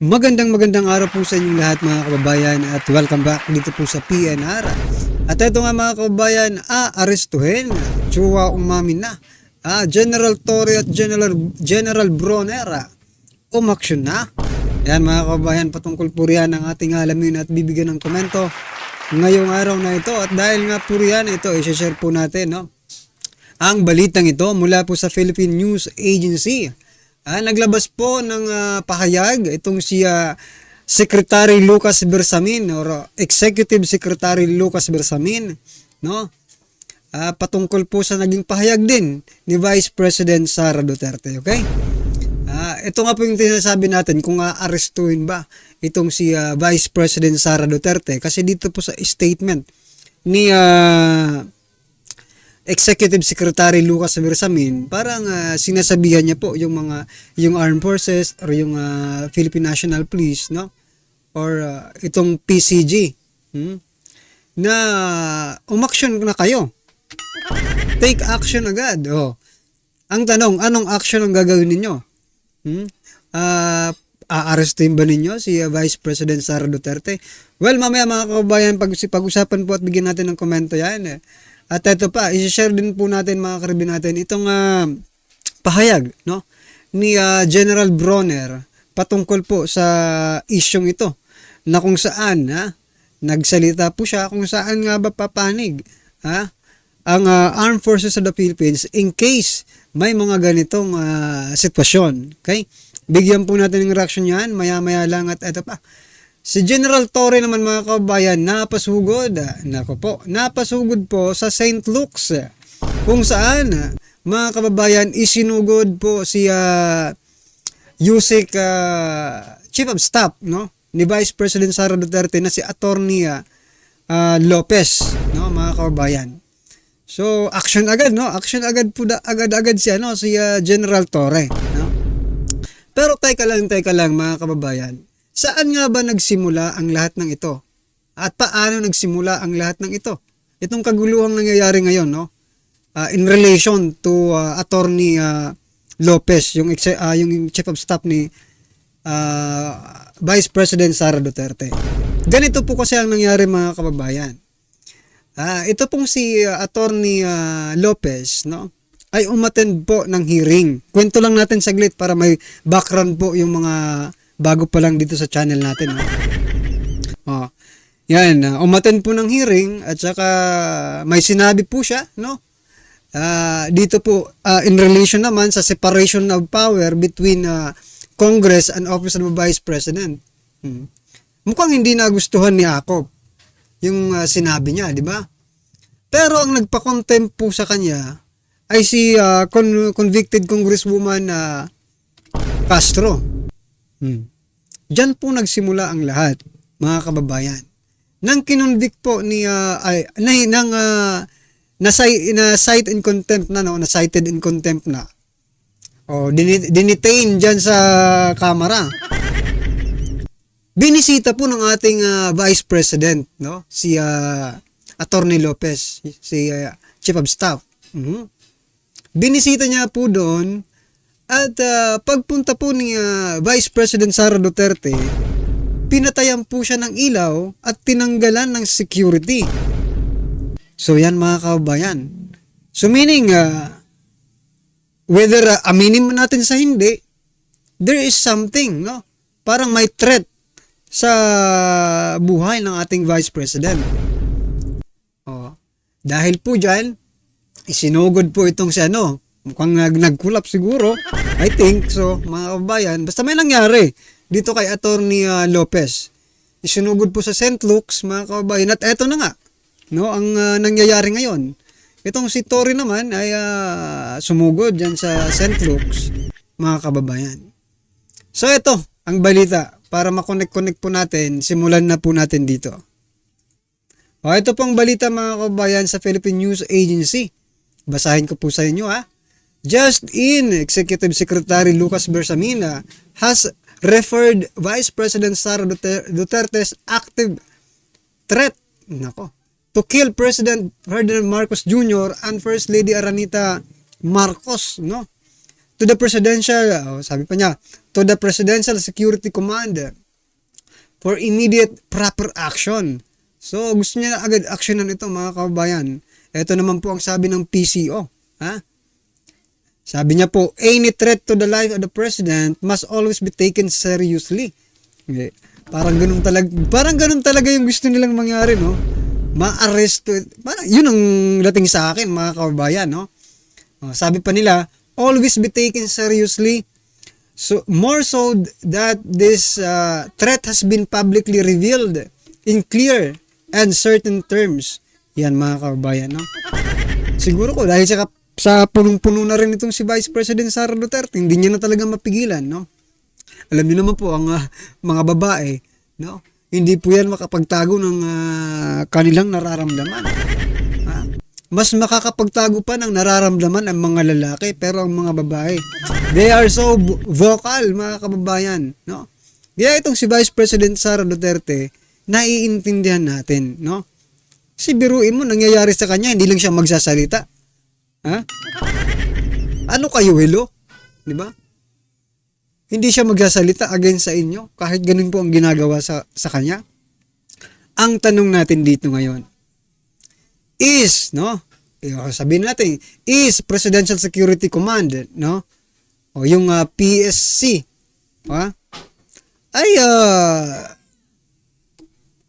Magandang araw po sa inyong lahat mga kababayan at welcome back dito po sa PNR. At ito nga mga kababayan, arestuhin, tsuwa umamin na. General Torre at General Bronera, umaksyon na. Yan mga kababayan, patungkol po riyan ang ating alamin at bibigyan ng komento ngayong araw na ito. At dahil nga po riyan, ito i-share po natin ang balitang ito mula po sa Philippine News Agency. Naglabas po ng pahayag itong si Secretary Lucas Bersamin or Executive Secretary Lucas Bersamin, no? Patungkol po sa naging pahayag din ni Vice President Sara Duterte, okay? Ito nga po yung sinasabi natin kung aarestuhin ba itong si Vice President Sara Duterte, kasi dito po sa statement ni Executive Secretary Lucas Bersamin, parang sinasabihan niya po yung Armed Forces or yung Philippine National Police, no? Or itong PCG, na umaksyon na kayo. Take action agad. Ang tanong, anong action ang gagawin ninyo? Aarestin ba ninyo si Vice President Sara Duterte? Well, mamaya mga kababayan, pag-usapan po at bigyan natin ng komento yan. At ito pa, i-share din po natin mga karibin natin itong pahayag, no, ni General Bronner patungkol po sa isyong ito, na kung saan nagsalita po siya kung saan nga ba papanig ang Armed Forces of the Philippines in case may mga ganitong sitwasyon. Okay? Bigyan po natin ng reaction yan maya-maya lang. At ito pa, si General Torre naman mga kababayan, napasugod po sa St. Luke's, kung saan mga kababayan isinugod po si USIC Chief of Staff, no, ni Vice President Sara Duterte na si Attorney Lopez, no, mga kababayan. So action agad, no? Action agad po agad siya, no, si General Torre, no? Pero teka lang mga kababayan. Saan nga ba nagsimula ang lahat ng ito? At paano nagsimula ang lahat ng ito? Itong kaguluhang nangyayari ngayon, no? In relation to Attorney Lopez, yung Chief of Staff ni Vice President Sara Duterte. Ganito po kasi ang nangyari mga kababayan. Ito pong si Attorney Lopez, no, ay umattend po ng hearing. Kwento lang natin saglit para may background po yung mga bago pa lang dito sa channel natin. Yan, umattend po ng hearing at saka may sinabi po siya, no? Dito po in relation naman sa separation of power between Congress and Office of the Vice President. Mukhang hindi nagustuhan ni Jacob yung sinabi niya, di ba? Pero ang nagpa-contempt po sa kanya ay si convicted Congresswoman Castro. Diyan po nagsimula ang lahat, mga kababayan. Nang kinonvict po ni na-cite in contempt na, no, na-cited in contempt na. Dinitain diyan sa kamera. Binisita po ng ating Vice President, no, si Attorney Lopez, si Chief of Staff. Binisita niya po doon. At pagpunta po ni Vice President Sara Duterte, pinatayan po siya ng ilaw at tinanggalan ng security. So yan mga kababayan. So meaning, whether aminin mo natin sa hindi, there is something, no? Parang may threat sa buhay ng ating Vice President. Dahil po dyan, isinugod po itong si mukhang nagkulap siguro, I think so mga kababayan. Basta may nangyari dito kay Attorney Lopez. Isinugod po sa St. Luke's mga kababayan. At eto na nga, no, ang nangyayari ngayon. Itong si Torre naman ay sumugod dyan sa St. Luke's mga kababayan. So ito ang balita para makonect po natin. Simulan na po natin dito. Ito pong balita mga kababayan sa Philippine News Agency. Basahin ko po sa inyo Just in, Executive Secretary Lucas Bersamin has referred Vice President Sara Duterte's active threat to kill President Ferdinand Marcos Jr. and First Lady Aranita Marcos, no, to the presidential, sabi pa niya, to the Presidential Security Command for immediate proper action. So, gusto niya agad actionan ito, mga kababayan. Ito naman po ang sabi ng PCO. Ha? Sabi niya po, any threat to the life of the president must always be taken seriously. Okay. Parang ganun talaga yung gusto nilang mangyari, no? Ma-arresto. Parang yun ang dating sa akin, mga kababayan, no? Sabi pa nila, always be taken seriously. So more so that this threat has been publicly revealed in clear and certain terms. Yan, mga kababayan, no? Siguro ko dahil sa punong-puno na rin itong si Vice President Sara Duterte, hindi niya na talaga mapigilan, no? Alam niyo naman po ang mga babae, no? Hindi po yan makapagtago ng kanilang nararamdaman. Mas makakapagtago pa ng nararamdaman ang mga lalaki, pero ang mga babae, they are so vocal, mga kababayan, no? Kaya itong si Vice President Sara Duterte, naiintindihan natin, no? Kasi biruin mo, nangyayari sa kanya, hindi lang siya magsasalita. Ha? Ano kayo, hello? Di ba? Hindi siya magsasalita against sa inyo, kahit ganun po ang ginagawa sa kanya. Ang tanong natin dito ngayon is, no? Sabihin natin, is Presidential Security Command, no? O yung PSC, ha? Ay,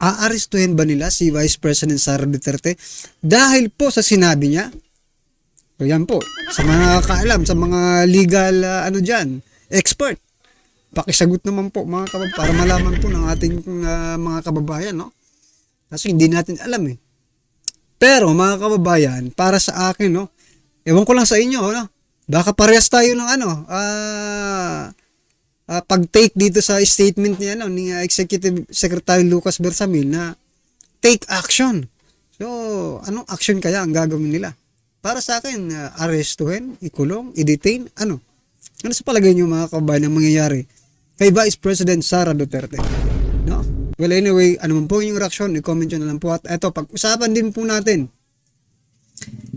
aarestuhin ba nila si Vice President Sara Duterte dahil po sa sinabi niya? So yan po, sa mga kaalam, sa mga legal, expert. Pakisagot naman po, mga kababayan, para malaman po ng ating mga kababayan, no? Kasi hindi natin alam, eh. Pero, mga kababayan, para sa akin, no? Ewan ko lang sa inyo, no? Baka parehas tayo ng pag-take dito sa statement ni Executive Secretary Lucas Bersamin na take action. So, anong action kaya ang gagawin nila? Para sa akin, arestuhin, ikulong, i-detain, ano? Ano sa palagay niyo, mga kababayan, ang mangyayari kay Vice President Sara Duterte? No? Well, anyway, ano man po yung reaction, i-comment nyo na lang po. At eto, pag-usapan din po natin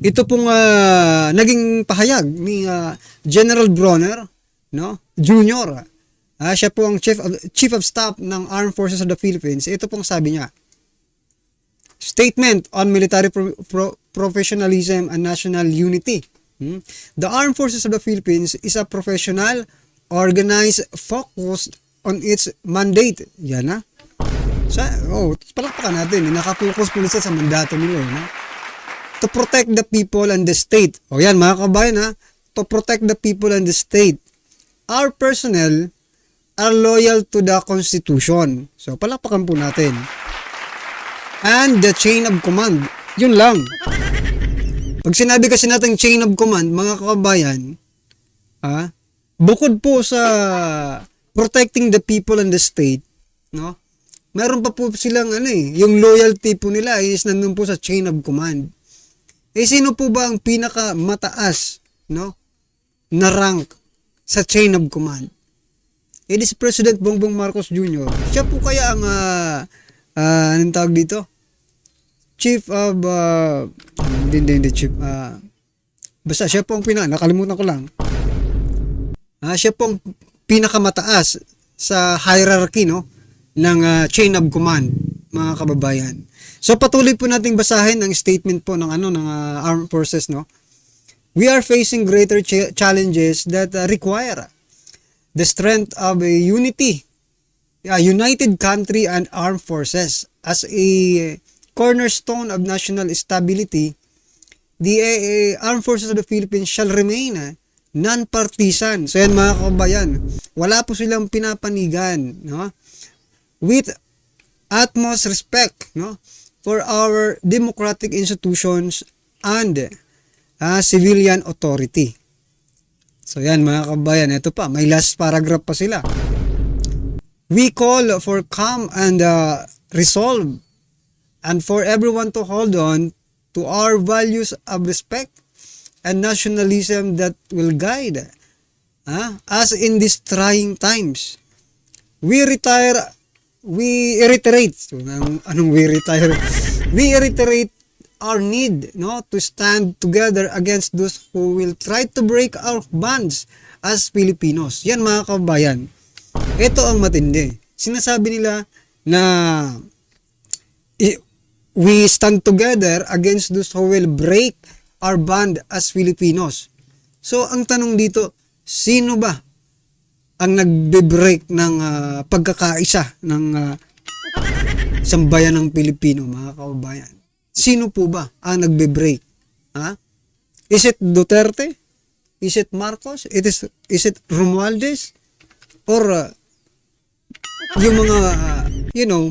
ito pong naging pahayag ni General Bronner, no? Jr. Siya po ang Chief of Staff ng Armed Forces of the Philippines. Ito pong sabi niya. Statement on military professionalism and national unity. The Armed Forces of the Philippines is a professional, organized, focused on its mandate. Yan na. Palakpakan natin. Nakapokus po sa mandato nila. To protect the people and the state. Yan, mga kabayan, ha? To protect the people and the state. Our personnel are loyal to the Constitution. So, palakpakan po natin. And the chain of command. Yun lang. Pag sinabi kasi natin chain of command, mga kababayan, bukod po sa protecting the people and the state, no? Meron pa po silang yung loyalty po nila is nandun po sa chain of command. Sino po ba ang pinaka mataas, no, na rank sa chain of command? It is President Bongbong Marcos Jr. Siya po kaya ang anong tawag dito? Chief of hindi chief basta siya po ang nakalimutan ko lang. Siya po ang pinakamataas sa hierarchy, no, ng chain of command, mga kababayan. So patuloy po nating basahin ang statement po ng Armed Forces, no. We are facing greater challenges that require the strength of a united country and armed forces as a cornerstone of national stability. The Armed Forces of the Philippines shall remain non-partisan. So yan, mga kababayan, wala po silang pinapanigan, no, with utmost respect, no, for our democratic institutions and civilian authority. So yan, mga kabayan, ito pa, may last paragraph pa sila. We call for calm and resolve and for everyone to hold on to our values of respect and nationalism that will guide us in these trying times. We reiterate, so, we reiterate our need, no, to stand together against those who will try to break our bonds as Filipinos. Yan mga kababayan. Ito ang matindi. Sinasabi nila na we stand together against those who will break our bond as Filipinos. So, ang tanong dito, sino ba ang nagbe-break ng pagkakaisa ng sambayan ng Pilipino, mga kababayan? Sino po ba ang nagbe-break? Ha? Is it Duterte? Is it Marcos? Is it Romualdez? Or yung mga,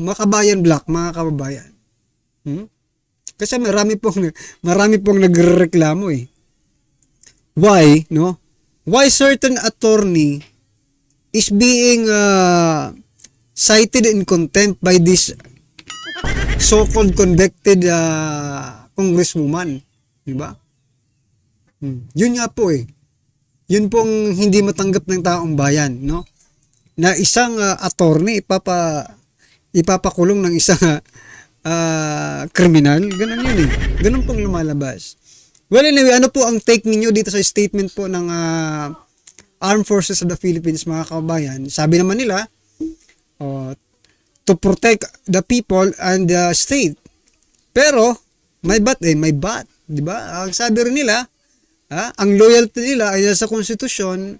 makabayan black, mga kababayan? Kasi marami pong nagrereklamo eh. Why, no? Why certain attorney is being cited in contempt by this so-called convicted congresswoman, di ba? Yun nga po eh. Yun pong hindi matanggap ng taong bayan, no? Na isang attorney ipapakulong ng isang kriminal, ganun yun eh. Ganun pong lumalabas. Well, anyway, ano po ang take ninyo dito sa statement po ng Armed Forces of the Philippines, mga kababayan? Sabi naman nila, to protect the people and the state. Pero, may but, di ba? Ang sabi rin nila, ang loyalty nila ay sa konstitusyon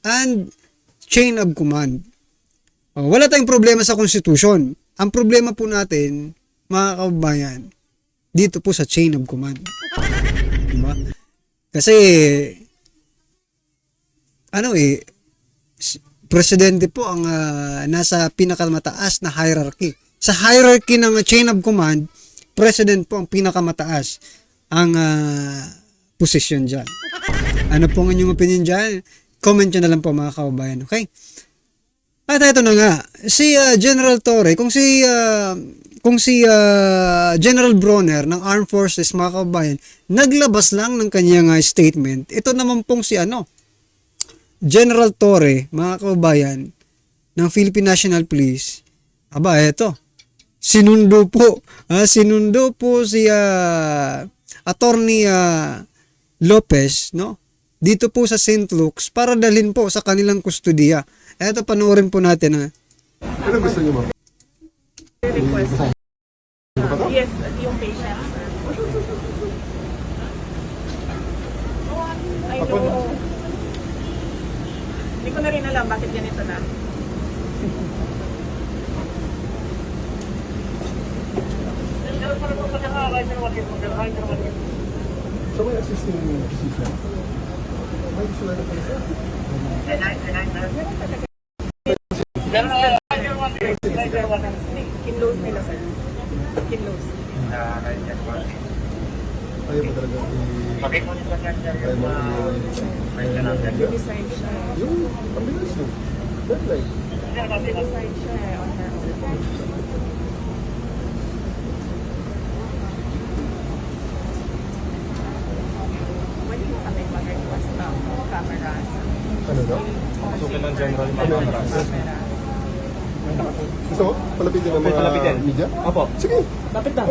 and chain of command. Wala tayong problema sa konstitusyon. Ang problema po natin, mga kababayan, dito po sa chain of command. Diba? Kasi, presidente po ang nasa pinakamataas na hierarchy. Sa hierarchy ng chain of command, president po ang pinakamataas ang posisyon dyan. Ano po ang inyong opinion dyan? Comment nyo na lang po, mga kababayan. Okay? At ito na nga, si General Torre, kung si General Bronner ng Armed Forces, mga kababayan, naglabas lang ng kanyang statement. Ito naman pong si General Torre, mga kababayan, ng Philippine National Police. Eto. Sinundo po si Attorney Lopez, no? Dito po sa St. Luke's para dalhin po sa kanilang kustodiya. Eto, panoorin po natin, ha. Ano gusto niyo, ma'am? Request. Yes, yung patient, sir. I know. Hindi ko na rin alam bakit ganito na. So, may assisting physician? May gusto na pala siya? Kinlose nila, sir. Kinlose. Ayaw mo talaga Decide siya. yung ambulance nyo? That like? Decide siya on her own. Pwede mo kami mag-request ng cameras. Ano daw? Sukin ng general cameras. Gusto mo? Palapitin ng mga media? Opo. Sige. Lapit na.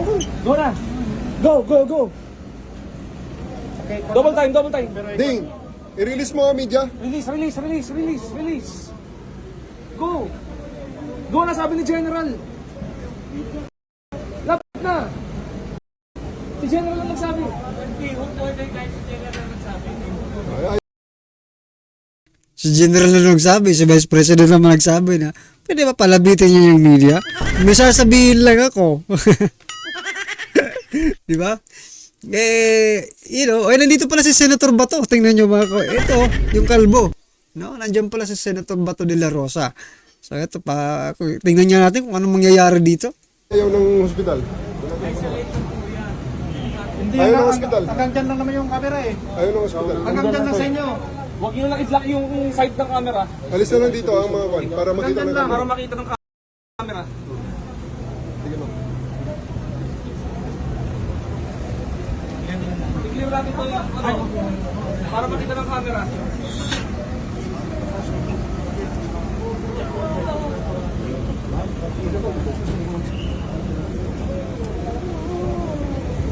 Go na. Go. Double time. Ding! I-release mo ang media? Release. Go. Go na, sabi ni General. Lapit na. Si General lang nagsabi. Ay, Si General na nagsabi, si Vice President naman nagsabi na, pwede ba palabitin niyo yung media? May sasabihin lang ako. Di ba? Nandito pala si Senator Bato. Tingnan nyo mga ko. Ito, yung kalbo. No, nandiyan pala si Senator Bato de la Rosa. So, ito pa. Tingnan nyo natin kung anong mangyayari dito. ayaw ng hospital. Hindi Ayaw ng hospital. Hanggang dyan lang naman yung camera eh. Ayaw ng hospital. Hanggang dyan lang sa inyo. Huwag nyo lang i-block yung side ng camera. Alis na lang dito ang mga kwan para makita Hanggang ng lang. Para camera. makita ng camera. Sige mo. I-clear natin ito yung para makita ng camera.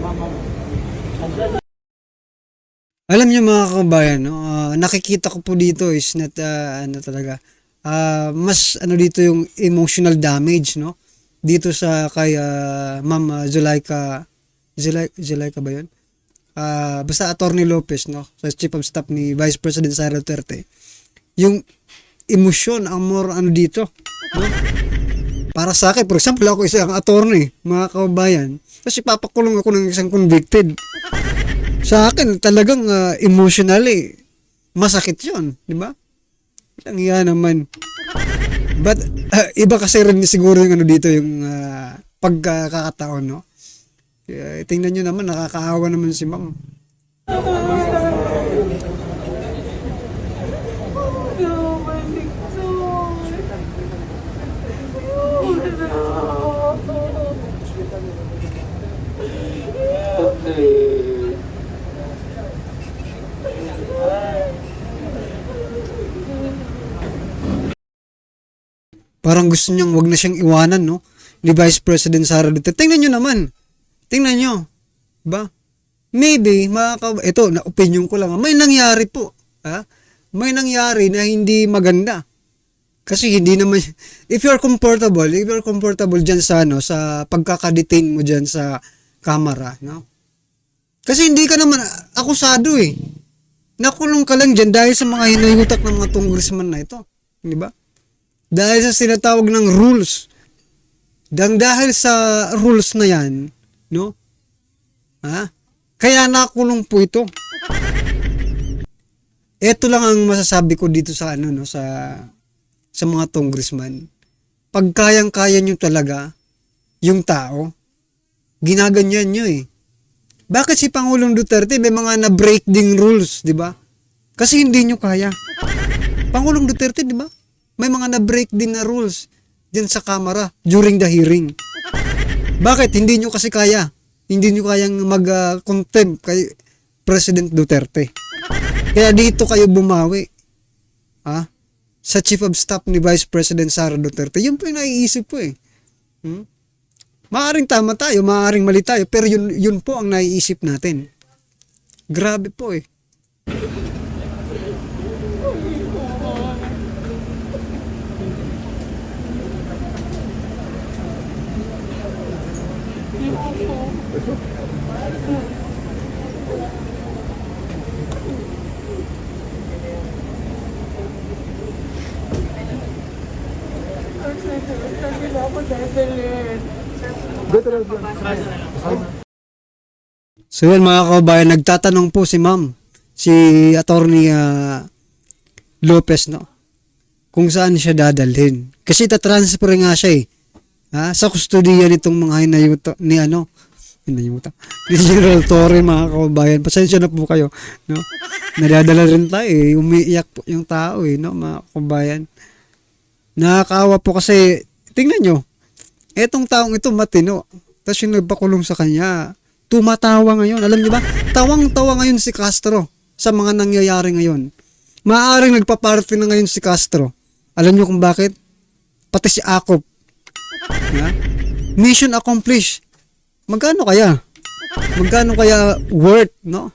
Mama. Alam niyo mga kabayan, no, nakikita ko po dito is not ano talaga. Mas ano dito yung emotional damage, no? Dito sa kay Ma'am Zulaika ba 'yun? Basta Attorney Lopez, no? Sa Chief of Staff ni Vice President Sara Duterte. Yung emosyon ang more ano dito, no? Para sa akin, for example, ako isang attorney, mga kabayan, kasi papakulong ako ng isang convicted. Sa akin, talagang emotionally, masakit yun, di ba? Ang iya naman. But, iba kasi rin siguro yung ano dito, yung pagkakataon, no? Kaya, tingnan nyo naman, nakakaawa naman si ma'am. Parang gusto niyang wag na siyang iwanan, no? Ni Vice President Sara Duterte. Tingnan nyo naman. Tingnan nyo. Ba? Maybe, ito, na opinion ko lang. May nangyari po. Ha? May nangyari na hindi maganda. Kasi hindi naman, if you're comfortable dyan sa, ano, sa pagkakadetain mo dyan sa camera, no? Kasi hindi ka naman akusado eh. Nakulong ka lang dyan dahil sa mga hinayutak ng mga congressman na ito. Di ba? Dahil sa sinatawag ng rules. Dahil sa rules na yan, no? Ha? Kaya nakulong po ito. Ito lang ang masasabi ko dito sa ano, no, sa mga congressman. Pag kayang-kaya nyo talaga yung tao, ginaganyan nyo eh. Bakit si Pangulong Duterte may mga na-break ding rules, di ba? Kasi hindi nyo kaya. Pangulong Duterte, di ba? May mga na-break din na rules dyan sa Kamara during the hearing. Bakit? Hindi nyo kasi kaya. Hindi nyo kayang mag-contempt kay President Duterte. Kaya dito kayo bumawi. Ha? Sa Chief of Staff ni Vice President Sara Duterte. Yun po yung naiisip ko eh. Maaring tama tayo, maaring mali tayo, pero yun po ang naiisip natin. Grabe po eh. So yan mga kababayan, nagtatanong po si ma'am, si Attorney Lopez, no? Kung saan siya dadalhin. Kasi tatransfer nga siya eh. Ha? Sa kustodiya nitong mga hinayuta, ni General Torre, mga kababayan. Pasensya na po kayo, no? Nadadala rin tayo eh. Umiiyak po yung tao eh, no, mga kababayan. Nakakaawa po kasi, tingnan nyo, etong taong ito matino. Tapos yung nagpakulong sa kanya, tumatawa ngayon. Alam niyo ba? Tawang-tawa ngayon si Castro sa mga nangyayari ngayon. Maaaring nagpa-party na ngayon si Castro. Alam niyo kung bakit? Pati si Akop. Ha? Mission accomplished. Magkano kaya? Magkano kaya worth, no?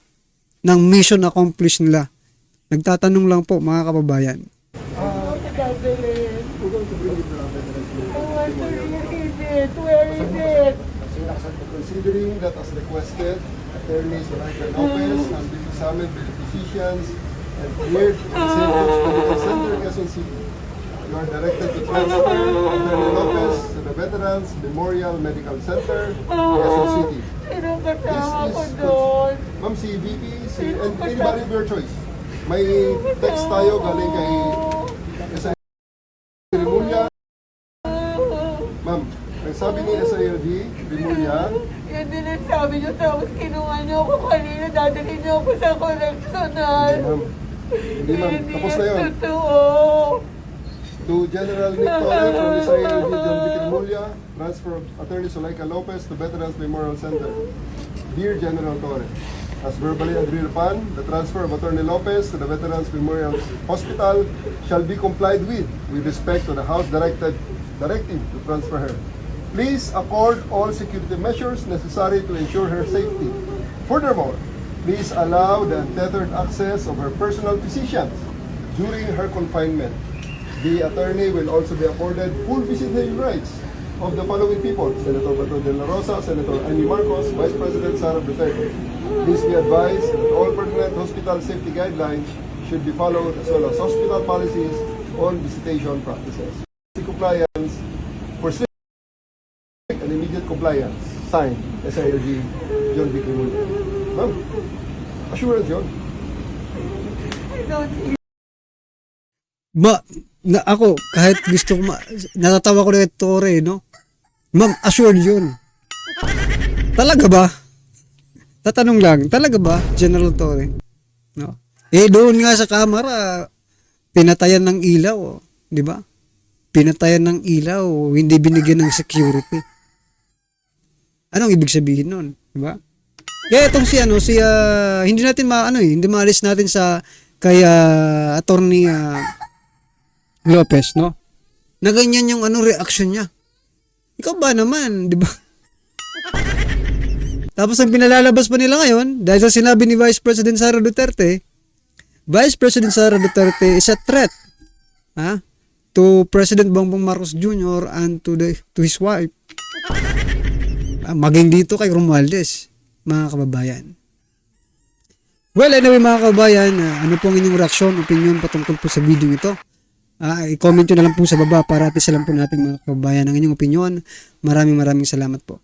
Ng mission accomplished nila? Nagtatanong lang po, mga kababayan. Considering that as requested, attorneys Zulaika Lopez has been examined by the physicians and cleared in the St. Luke's Medical Center, Quezon City. You are directed to transfer Attorney Lopez to the Veterans Memorial Medical Center, Quezon City. Ma'am, si VP, and anybody of your choice. May text tayo galing kay Rimulya. Ma'am, ang sabi ni SILD, Rimulya, Yan din ang sabi niyo, tapos kinuha niyo ako kanina, dadalhin niyo ako sa correctional. Hindi ma'am, tapos na yun. Totoo. To General Nick Torre from the SILD, John Vic Rimulya, transfer of Attorney Zulaika Lopez to Veterans Memorial Center. Dear General Torre, as verbally agreed upon, the transfer of Attorney Lopez to the Veterans Memorial Hospital shall be complied with respect to the House directive to transfer her. Please accord all security measures necessary to ensure her safety. Furthermore, Please allow the untethered access of her personal physicians during her confinement. The attorney will also be afforded full visitation rights of the following people: Senator Bato de la Rosa, Senator Annie Marcos, Vice President Sara Duterte. Please be advised that all pertinent hospital safety guidelines should be followed, as well as hospital policies on visitation practices. Compliance for strict and immediate compliance. Signed, SILG, John B. Cremulya. Ma'am, assurance yun. I don't Ako, kahit gusto ko, natatawa ko na ito, Tore, no? Ma'am, assured yun. Talaga ba? Tatanong lang, talaga ba, General Tore? No? Doon nga sa kamera, pinatayan ng ilaw, di ba? Pinatayan ng ilaw, hindi binigyan ng security. Anong ibig sabihin nun, di ba? Kaya itong hindi natin hindi maalis natin sa kay attorney Lopez, no? Na ganyan yung reaction niya. Ikaw ba naman, di ba? Tapos ang pinalalabas pa nila ngayon, dahil sa sinabi ni Vice President Sara Duterte, Vice President Sara Duterte is a threat to President Bongbong Marcos Jr. and to his wife. Maging dito kay Romualdez, mga kababayan. Well, anyway mga kababayan, ano pong inyong reaksyon, opinion patungkol po sa video ito? I-comment nyo na lang po sa baba para at isa lang po natin mga kababayan ang inyong opinion. Maraming salamat po.